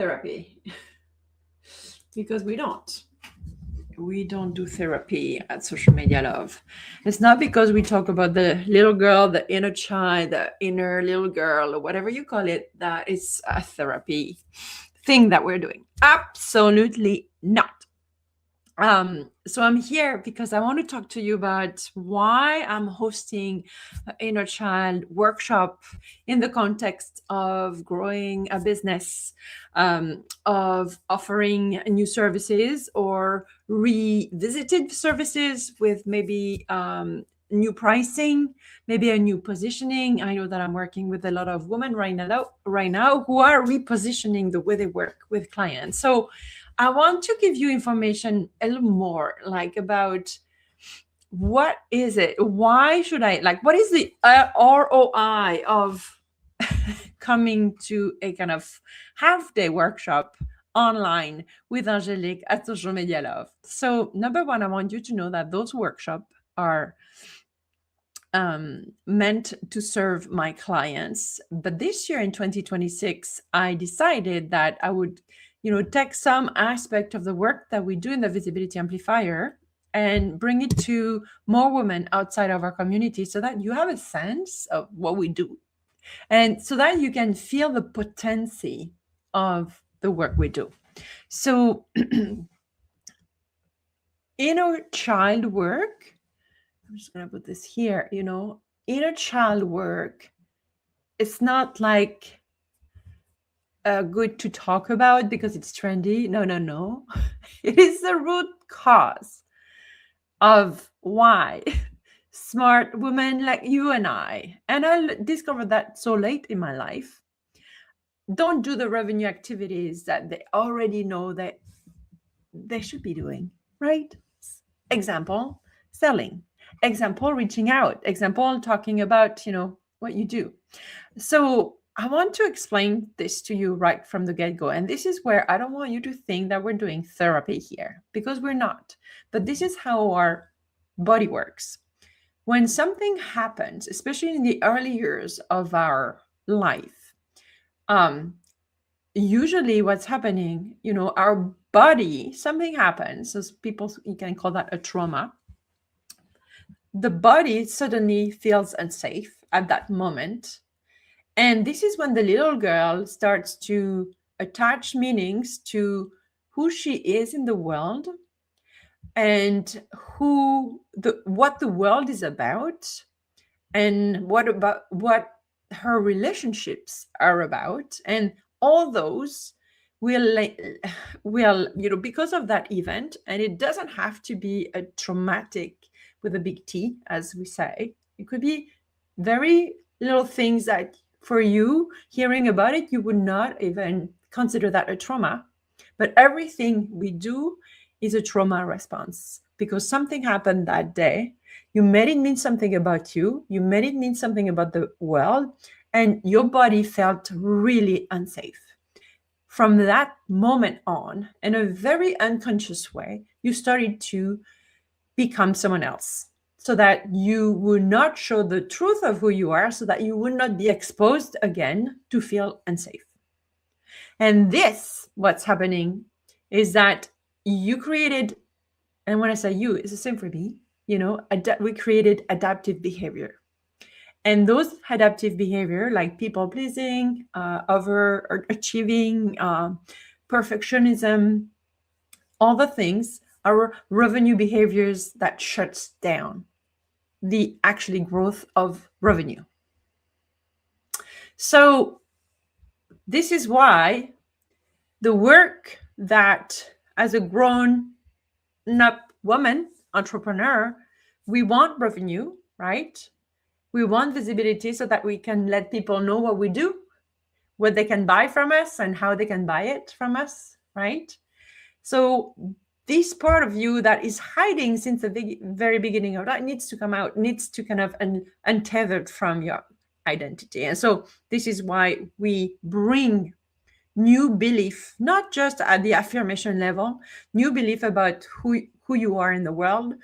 therapy because we don't. We don't do therapy at Social Media Love. It's not because we talk about the little girl, the inner child, the inner little girl, or whatever you call it, that it's a therapy thing that we're doing. Absolutely not. So I'm here because I want to talk to you about why I'm hosting an inner child workshop in the context of growing a business, of offering new services or revisited services with maybe new pricing, maybe a new positioning. I know that I'm working with a lot of women right now who are repositioning the way they work with clients. So I want to give you information a little more like about what is it? Why should I like what is the ROI of coming to a kind of half-day workshop online with Angelique at Social Media Love? So, number one, I want you to know that those workshops are meant to serve my clients. But this year in 2026, I decided that I would, take some aspect of the work that we do in the Visibility Amplifier and bring it to more women outside of our community so that you have a sense of what we do and so that you can feel the potency of the work we do. So, inner child work, I'm just going to put this here, inner child work, it's not like good to talk about because it's trendy. No. It is the root cause of why smart women like you and I discovered that so late in my life, don't do the revenue activities that they already know that they should be doing, right? Example, selling. Example, reaching out. Example, talking about, what you do. So I want to explain this to you right from the get-go. And this is where I don't want you to think that we're doing therapy here, because we're not. But this is how our body works. When something happens, especially in the early years of our life, usually what's happening, our body, something happens. So you can call that a trauma. The body suddenly feels unsafe at that moment. And this is when the little girl starts to attach meanings to who she is in the world and what the world is about and what her relationships are about. And all those will because of that event, and it doesn't have to be a traumatic with a big T, as we say. It could be very little things that for you, hearing about it, you would not even consider that a trauma. But everything we do is a trauma response because something happened that day. You made it mean something about you. You made it mean something about the world, and your body felt really unsafe. From that moment on, in a very unconscious way, you started to become someone else so that you would not show the truth of who you are, so that you would not be exposed again to feel unsafe. And what's happening is that you created, and when I say you, it's the same for me, we created adaptive behavior. And those adaptive behavior, like people pleasing, overachieving, perfectionism, all the things are revenue behaviors that shuts down the actually growth of revenue. So this is why the work that as a grown-up woman, entrepreneur, we want revenue, right? We want visibility so that we can let people know what we do, what they can buy from us, and how they can buy it from us, right? So this part of you that is hiding since the very beginning of that needs to come out, needs to kind of untethered from your identity. And so this is why we bring new belief, not just at the affirmation level, new belief about who you are in the world,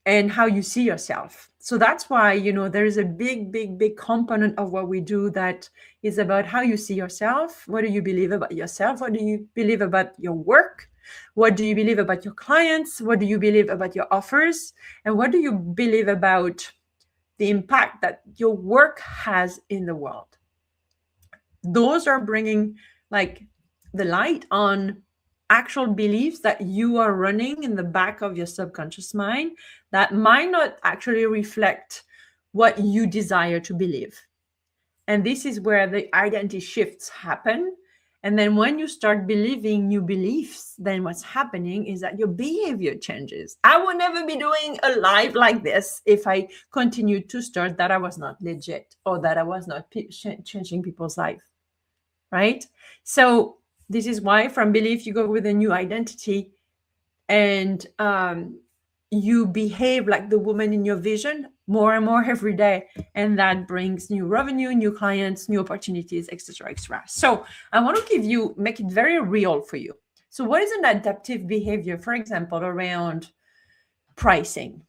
and how you see yourself. So that's why, there is a big component of what we do that is about how you see yourself. What do you believe about yourself? What do you believe about your work? What do you believe about your clients? What do you believe about your offers? And what do you believe about the impact that your work has in the world? Those are bringing like the light on actual beliefs that you are running in the back of your subconscious mind that might not actually reflect what you desire to believe. And this is where the identity shifts happen. And then when you start believing new beliefs, then what's happening is that your behavior changes. I would never be doing a live like this if I continued to start that I was not legit or that I was not changing people's life, right? So this is why from belief you go with a new identity, and you behave like the woman in your vision more and more every day, and that brings new revenue, new clients, new opportunities, etc. So I want to make it very real for you. So what is an adaptive behavior, for example, around pricing?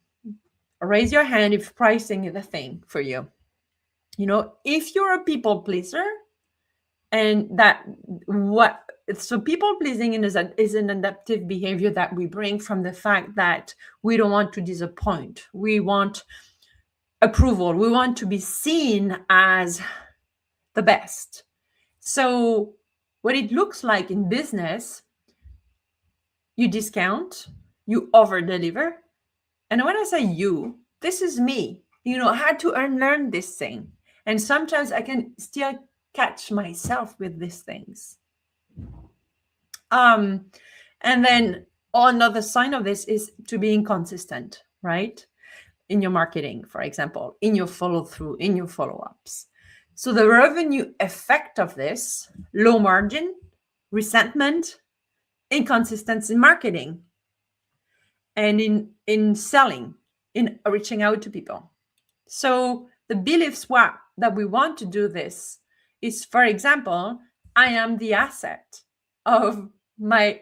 Raise your hand if pricing is a thing for you. If you're a people pleaser, and so people pleasing is an adaptive behavior that we bring from the fact that we don't want to disappoint. We want approval. We want to be seen as the best. So what it looks like in business, you discount, you over deliver. And when I say you, this is me. I had to unlearn this thing. And sometimes I can still catch myself with these things. And then another sign of this is to be inconsistent, right? In your marketing, for example, in your follow through, in your follow-ups. So the revenue effect of this, low margin, resentment, inconsistency in marketing, and in selling, in reaching out to people. So the belief swap that we want to do this is, for example, I am the asset of my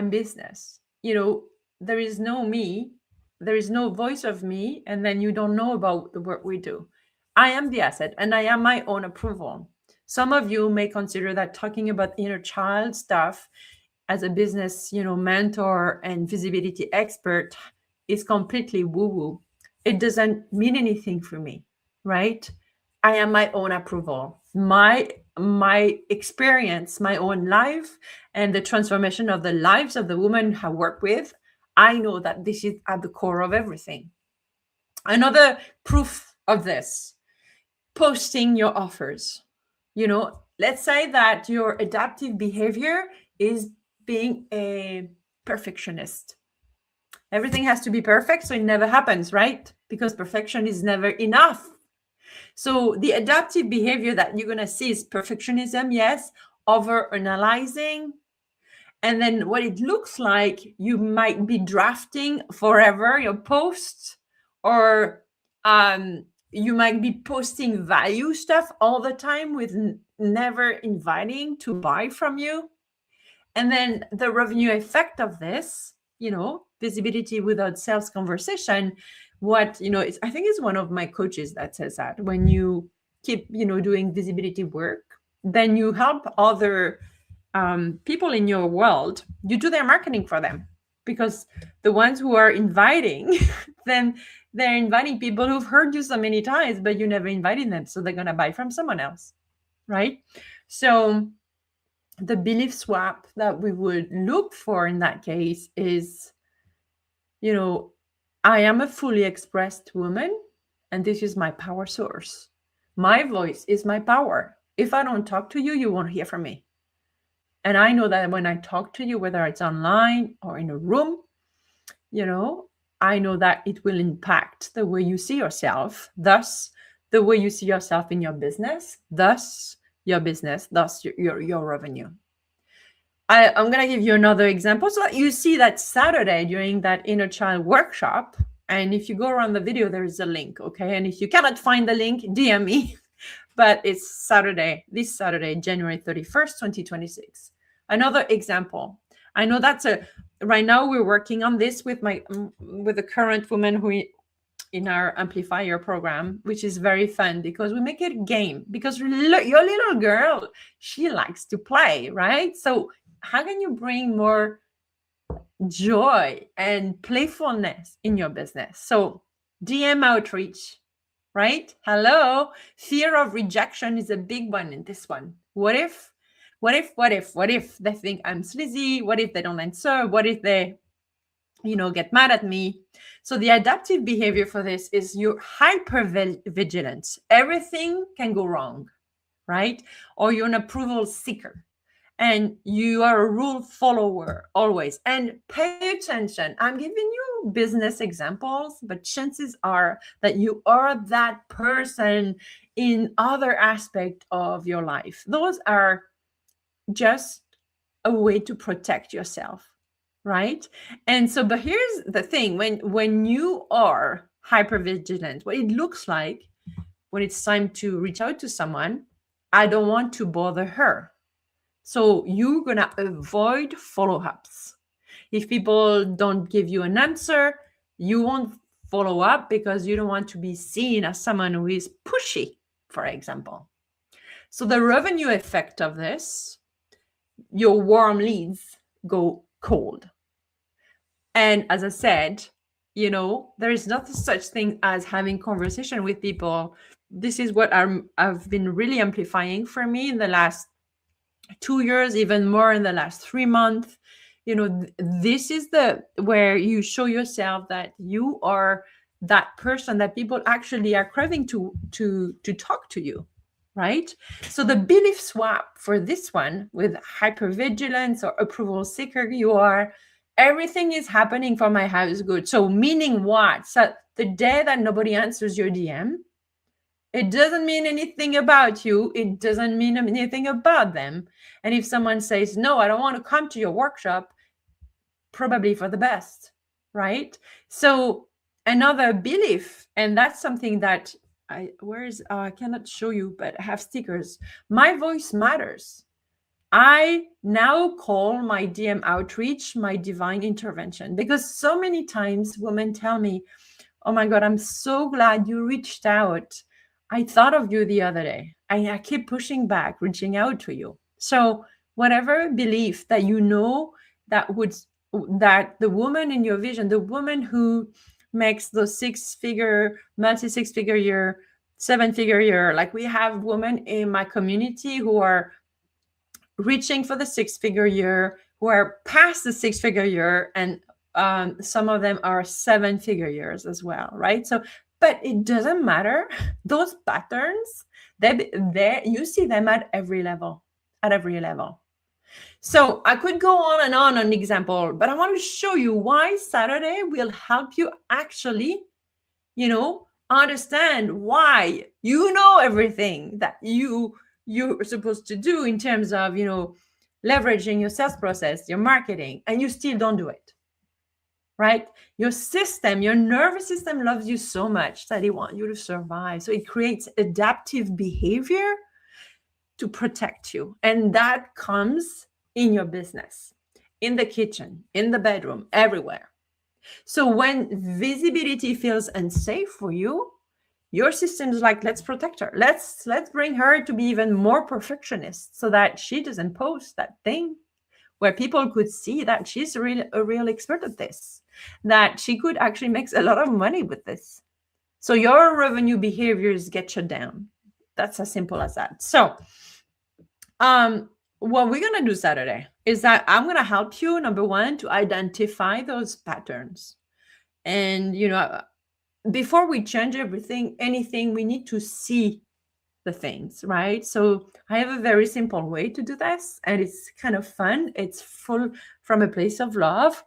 business. There is no me, there is no voice of me, and then you don't know about the work we do. I am the asset, and I am my own approval. Some of you may consider that talking about inner child stuff as a business, mentor and visibility expert is completely woo-woo. It doesn't mean anything for me, right? I am my own approval. My experience, my own life, and the transformation of the lives of the women I work with, I know that this is at the core of everything. Another proof of this, posting your offers. Let's say that your adaptive behavior is being a perfectionist. Everything has to be perfect, so it never happens, right? Because perfection is never enough. So the adaptive behavior that you're going to see is perfectionism, yes, over analyzing. And then what it looks like, you might be drafting forever your posts, or you might be posting value stuff all the time with never inviting to buy from you. And then the revenue effect of this, visibility without sales conversation. I think it's one of my coaches that says that when you keep, doing visibility work, then you help other people in your world, you do their marketing for them, because the ones who are inviting, then they're inviting people who've heard you so many times, but you never invited them. So they're going to buy from someone else, right? So the belief swap that we would look for in that case is, I am a fully expressed woman, and this is my power source. My voice is my power. If I don't talk to you, you won't hear from me. And I know that when I talk to you, whether it's online or in a room, I know that it will impact the way you see yourself, thus the way you see yourself in your business, thus your business, thus your revenue. I'm going to give you another example so that you see that Saturday during that inner child workshop. And if you go around the video, there is a link, okay? And if you cannot find the link, DM me. But it's this Saturday, January 31st, 2026. Another example. I know that's a right now we're working on this with the current woman in our amplifier program, which is very fun because we make it a game, because your little girl, she likes to play, right? So how can you bring more joy and playfulness in your business? So DM outreach, right? Hello. Fear of rejection is a big one in this one. What if they think I'm sleazy? What if they don't answer? What if they, get mad at me? So the adaptive behavior for this is your hyper vigilance. Everything can go wrong, right? Or you're an approval seeker and you are a rule follower always. And pay attention. I'm giving you business examples, but chances are that you are that person in other aspect of your life. Those are just a way to protect yourself, right? And so, but here's the thing: when you are hypervigilant, what it looks like when it's time to reach out to someone, I don't want to bother her. So you're gonna avoid follow-ups. If people don't give you an answer, you won't follow up because you don't want to be seen as someone who is pushy, for example. So the revenue effect of this, your warm leads go cold. And as I said, there is not such thing as having conversation with people. This is what I've been really amplifying for me in the last 2 years, even more in the last 3 months. This is where you show yourself that you are that person that people actually are craving to talk to you, right? So the belief swap for this one with hypervigilance or approval seeker, you are, everything is happening for my highest good. So meaning what? So the day that nobody answers your DM, it doesn't mean anything about you. It doesn't mean anything about them. And if someone says, no, I don't want to come to your workshop, probably for the best, right? So another belief, and that's something that I cannot show you, but I have stickers. My voice matters. I now call my DM outreach my divine intervention, because so many times women tell me, oh my God, I'm so glad you reached out. I thought of you the other day. I keep pushing back, reaching out to you. So whatever belief that that the woman in your vision, the woman who makes those multi-6-figure year, 7-figure year, like we have women in my community who are reaching for the 6-figure year, who are past the 6-figure year, and some of them are 7-figure years as well, right? So, but it doesn't matter. Those patterns, you see them at every level, So I could go on and on an example, but I want to show you why Saturday will help you actually, understand why everything that you're supposed to do in terms of, leveraging your sales process, your marketing, and you still don't do it, right? Your nervous system loves you so much that it wants you to survive. So it creates adaptive behavior to protect you. And that comes in your business, in the kitchen, in the bedroom, everywhere. So when visibility feels unsafe for you, your system is like, let's protect her. Let's bring her to be even more perfectionist so that she doesn't post that thing where people could see that she's a real expert at this, that she could actually make a lot of money with this. So your revenue behaviors get shut down. That's as simple as that. So what we're going to do Saturday is that I'm going to help you, number one, to identify those patterns. And, before we change anything, we need to see the things, right? So I have a very simple way to do this, and it's kind of fun. It's full from a place of love.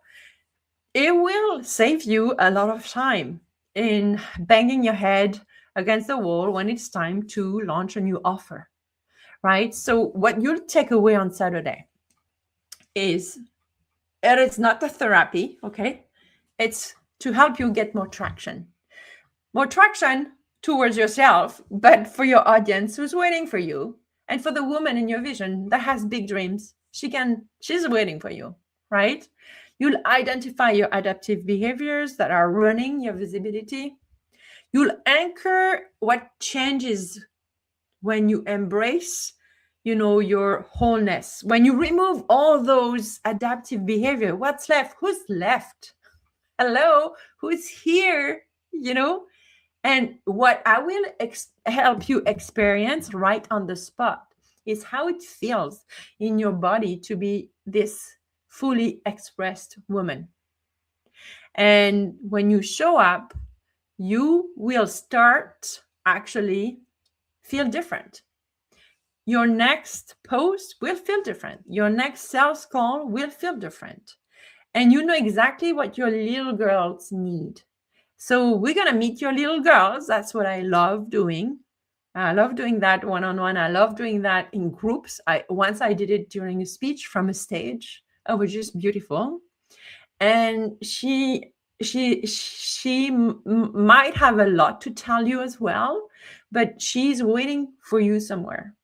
It will save you a lot of time in banging your head against the wall when it's time to launch a new offer, right? So what you'll take away on Saturday is, it's not a therapy, okay? It's to help you get more traction towards yourself, but for your audience who's waiting for you, and for the woman in your vision that has big dreams. She's waiting for you, right? You'll identify your adaptive behaviors that are running your visibility. You'll anchor what changes when you embrace, your wholeness. When you remove all those adaptive behavior, what's left? Who's left? Hello, who's here? And what I will help you experience right on the spot is how it feels in your body to be this fully expressed woman. And when you show up, you will start actually feel different. Your next post will feel different. Your next sales call will feel different. And you know exactly what your little girls need. So we're going to meet your little girls. That's what I love doing. I love doing that one-on-one. I love doing that in groups. Once I did it during a speech from a stage. It was just beautiful. And she might have a lot to tell you as well, but she's waiting for you somewhere.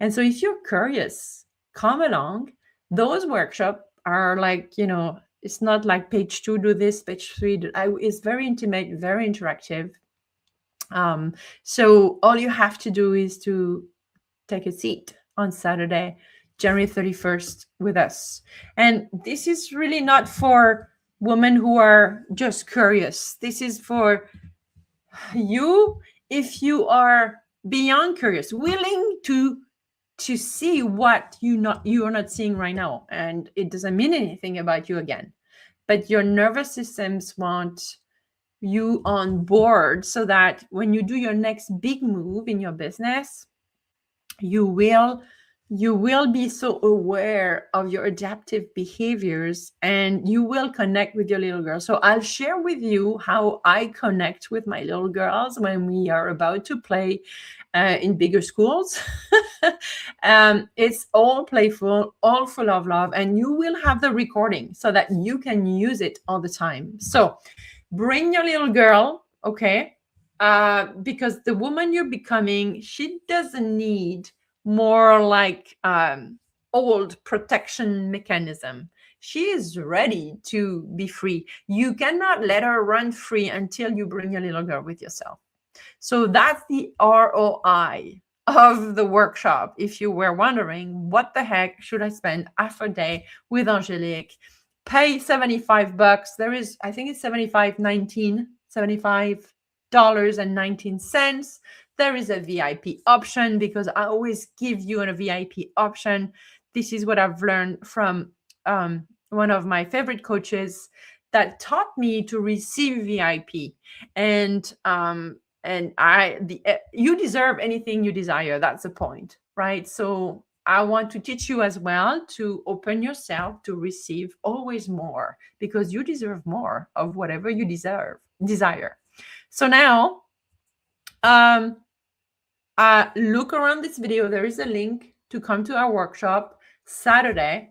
And so if you're curious, come along. Those workshops are like, it's not like page 2, do this, page 3. It's very intimate, very interactive. So all you have to do is to take a seat on Saturday, January 31st with us. And this is really not for women who are just curious. This is for you if you are beyond curious, willing to see what you are not seeing right now. And it doesn't mean anything about you again, but your nervous systems want you on board so that when you do your next big move in your business, you will be so aware of your adaptive behaviors, and you will connect with your little girl. So I'll share with you how I connect with my little girls when we are about to play in bigger schools. It's all playful, all full of love, and you will have the recording so that you can use it all the time. So bring your little girl, okay? Because the woman you're becoming, she doesn't need more like old protection mechanism. She is ready to be free. You cannot let her run free until you bring your little girl with yourself. So that's the ROI of the workshop. If you were wondering, what the heck should I spend half a day with Angelique? Pay $75. There is, I think it's $75.19. There is a VIP option because I always give you a VIP option. This is what I've learned from one of my favorite coaches that taught me to receive VIP. And you deserve anything you desire. That's the point, right? So I want to teach you as well to open yourself to receive always more, because you deserve more of whatever you desire. So now, look around this video. There is a link to come to our workshop Saturday.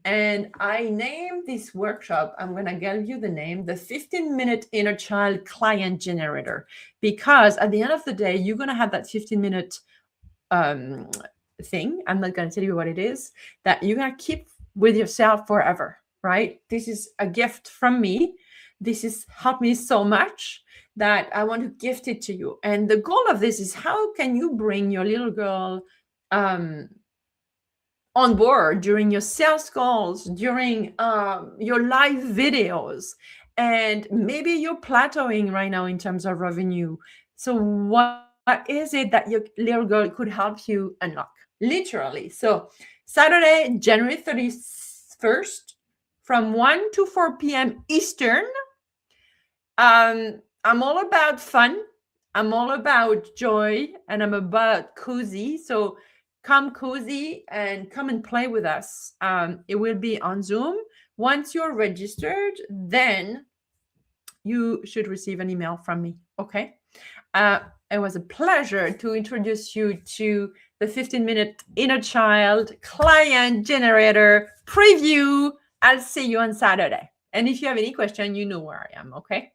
And I named this workshop, I'm going to give you the name, the 15-minute Inner Child Client Generator, because at the end of the day, you're going to have that 15-minute thing. I'm not going to tell you what it is, that you're going to keep with yourself forever, right? This is a gift from me. This has helped me so much that I want to gift it to you. And the goal of this is, how can you bring your little girl on board during your sales calls, during your live videos, and maybe you're plateauing right now in terms of revenue. So what is it that your little girl could help you unlock? Literally. So Saturday, January 31st, from 1 to 4 p.m. Eastern. I'm all about fun. I'm all about joy, and I'm about cozy. So come cozy and come and play with us. It will be on Zoom. Once you're registered, then you should receive an email from me. Okay. It was a pleasure to introduce you to the 15-minute Inner Child Client Generator preview. I'll see you on Saturday. And if you have any question, you know where I am. Okay.